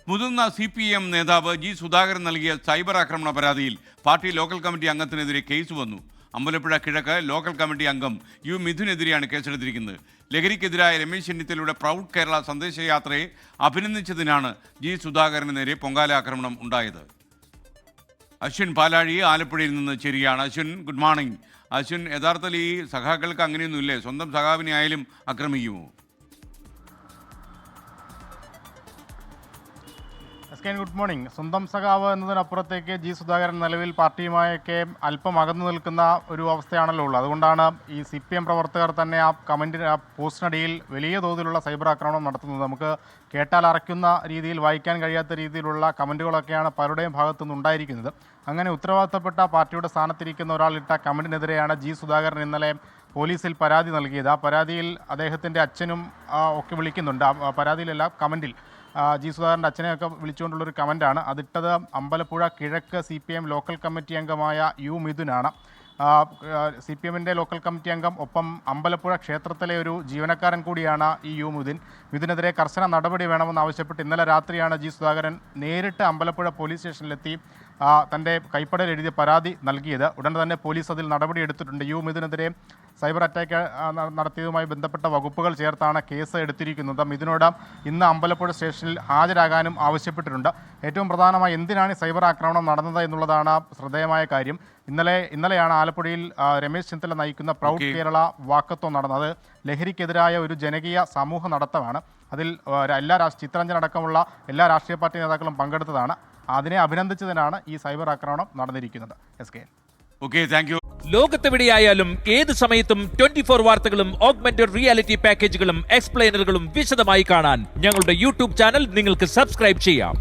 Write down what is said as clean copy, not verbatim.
മുതിർന്ന CPM നേതാവ് G Sudhakaran നൽകിയ സൈബർ ആക്രമണ പരാതിയിൽ പാർട്ടി ലോക്കൽ കമ്മിറ്റി അംഗത്തിനെതിരെ കേസ് വന്നു. അമ്പലപ്പുഴ കിഴക്ക് ലോക്കൽ കമ്മിറ്റി അംഗം യു മിഥുനെതിരെയാണ് കേസെടുത്തിരിക്കുന്നത്. ലഹരിക്കെതിരായ രമേശ് ചെന്നിത്തലയുടെ പ്രൗഡ് കേരള സന്ദേശയാത്രയെ അഭിനന്ദിച്ചതിനാണ് ജി സുധാകരന് നേരെ പൊങ്കാല ആക്രമണം ഉണ്ടായത്. അശ്വിൻ പാലാഴി ആലപ്പുഴയിൽ നിന്ന് ചേരുകയാണ്. Ashwin, good morning. അശ്വിൻ, യഥാർത്ഥത്തിൽ ഈ സഖാക്കൾക്ക് അങ്ങനെയൊന്നുമില്ലേ? സ്വന്തം സഖാവിനെ ആയാലും ആക്രമിക്കുമോ? Good morning. സ്വന്തം സഖാവ് എന്നതിനപ്പുറത്തേക്ക് ജി സുധാകരൻ നിലവിൽ പാർട്ടിയുമായൊക്കെ അല്പം അകന്നു നിൽക്കുന്ന ഒരു അവസ്ഥയാണല്ലോ ഉള്ളത്. അതുകൊണ്ടാണ് ഈ CPM പ്രവർത്തകർ തന്നെ ആ പോസ്റ്റിനടിയിൽ വലിയ തോതിലുള്ള സൈബർ ആക്രമണം നടത്തുന്നത്. നമുക്ക് കേട്ടാൽ അറയ്ക്കുന്ന രീതിയിൽ, വായിക്കാൻ കഴിയാത്ത രീതിയിലുള്ള കമൻറ്റുകളൊക്കെയാണ് പലരുടെയും ഭാഗത്തുനിന്ന് ഉണ്ടായിരിക്കുന്നത്. അങ്ങനെ ഉത്തരവാദിത്തപ്പെട്ട പാർട്ടിയുടെ സ്ഥാനത്തിരിക്കുന്ന ഒരാളിട്ട കമൻറ്റിനെതിരെയാണ് ജി സുധാകരൻ ഇന്നലെ പോലീസിൽ പരാതി നൽകിയത്. ആ പരാതിയിൽ അദ്ദേഹത്തിൻ്റെ അച്ഛനും ഒക്കെ വിളിക്കുന്നുണ്ട്. പരാതിയിലല്ല, കമൻറ്റിൽ ജി സുധാകരൻ്റെ അച്ഛനെയൊക്കെ വിളിച്ചുകൊണ്ടുള്ളൊരു കമൻറ്റാണ്. അതിട്ടത് അമ്പലപ്പുഴ കിഴക്ക് CPM ലോക്കൽ കമ്മിറ്റി അംഗമായ യു മിഥുനാണ്. CPMൻ്റെ ലോക്കൽ കമ്മിറ്റി അംഗം, ഒപ്പം അമ്പലപ്പുഴ ക്ഷേത്രത്തിലെ ഒരു ജീവനക്കാരൻ കൂടിയാണ് ഈ യു മിഥുനെതിരെ കർശന നടപടി വേണമെന്നാവശ്യപ്പെട്ട് ഇന്നലെ രാത്രിയാണ് ജി സുധാകരൻ നേരിട്ട് അമ്പലപ്പുഴ പോലീസ് സ്റ്റേഷനിലെത്തി തൻ്റെ കൈപ്പടയിൽ എഴുതിയ പരാതി നൽകിയത്. ഉടൻ തന്നെ പോലീസ് അതിൽ നടപടിയെടുത്തിട്ടുണ്ട്. യു മിഥുനെതിരെ സൈബർ അറ്റാക്ക് നടത്തിയതുമായി ബന്ധപ്പെട്ട വകുപ്പുകൾ ചേർത്താണ് കേസ് എടുത്തിരിക്കുന്നത്. മിഥുനോട് ഇന്ന് അമ്പലപ്പുഴ സ്റ്റേഷനിൽ ഹാജരാകാനും ആവശ്യപ്പെട്ടിട്ടുണ്ട്. ഏറ്റവും പ്രധാനമായി എന്തിനാണ് സൈബർ ആക്രമണം നടന്നത് എന്നുള്ളതാണ് ശ്രദ്ധേയമായ കാര്യം. ഇന്നലെയാണ് ആലപ്പുഴയിൽ രമേശ് ചെന്നിത്തല നയിക്കുന്ന പ്രൗഡ് കേരള വാക്കത്തോൺ നടന്നത്. ലഹരിക്കെതിരായ ഒരു ജനകീയ സമൂഹ നടത്തമാണ്. അതിൽ ചിത്രരഞ്ജൻ അടക്കമുള്ള എല്ലാ രാഷ്ട്രീയ പാർട്ടി നേതാക്കളും പങ്കെടുത്തതാണ്. അതിനെ അഭിനന്ദിച്ചതിനാണ് ഈ സൈബർ ആക്രമണം നടന്നിരിക്കുന്നത്. Okay, thank you. ലോകത്തെവിടെയായാലും ഏത് സമയത്തും 24 വാർത്തകളും ഓഗ്മെന്റഡ് റിയാലിറ്റി പാക്കേജുകളും എക്സ്പ്ലെയിനറുകളും വിശദമായി കാണാൻ ഞങ്ങളുടെ YouTube ചാനൽ നിങ്ങൾക്ക് സബ്സ്ക്രൈബ് ചെയ്യാം.